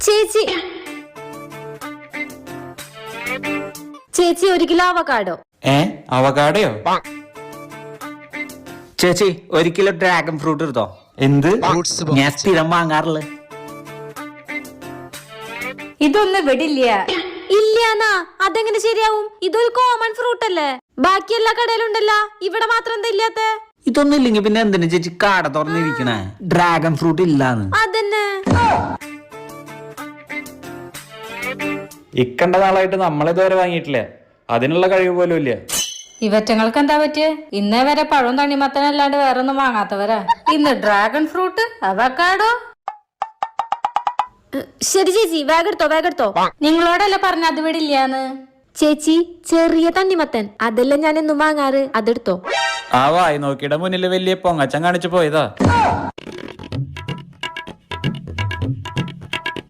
ചേച്ചി ചേച്ചി 1 kilo avocado. അവകാടയോ? ചേച്ചി 1 കിലോ ഡ്രാഗൺ ഫ്രൂട്ട് എടുത്തോ. എന്ത്? ഞാൻ സ്ഥിരം വാങ്ങാറില്ല. ഇതൊന്നും വിടില്ല. ഇല്ലാന്നാ? അതെങ്ങനെ ശരിയാവും? ഇതൊരു കോമൺ ഫ്രൂട്ട് അല്ലേ? ബാക്കി എല്ലാ കടയിലും ഉണ്ടല്ലോ, ഇവിടെ മാത്രം എന്താ ഇല്ലാത്ത? ഇതൊന്നും ഇല്ലെങ്കിൽ പിന്നെ എന്തിനാ ചേച്ചി കട തുറന്നിരിക്കണേ? ഡ്രാഗൺ ഫ്രൂട്ട് ഇല്ലാന്ന്. അതന്നെ. ഇക്കണ്ട നാളായിട്ട് നമ്മളിതുവരെ വാങ്ങിയിട്ടില്ല. അതിനുള്ള കഴിവ് പോലും ഇല്ല. ഇവറ്റങ്ങൾക്ക് എന്താ പറ്റിയ? ഇന്നേ വരെ പഴവും തണ്ണിമത്തനല്ലാണ്ട് വേറെ ഒന്നും വാങ്ങാത്തവരാ. ഇന്ന് ഡ്രാഗൺ ഫ്രൂട്ട്, അവക്കാഡോ. ശരി ചേച്ചി, വേഗെടുത്തോ. നിങ്ങളോടല്ലേ പറഞ്ഞ അത് വിടില്ലാന്ന്? ചേച്ചി ചെറിയ തണ്ണിമത്തൻ അതെല്ലാം ഞാൻ എന്നും വാങ്ങാറ്, അതെടുത്തോ. ആ വായി നോക്കിയുടെ മുന്നിൽ വലിയ പൊങ്ങച്ചം കാണിച്ചു പോയതാ.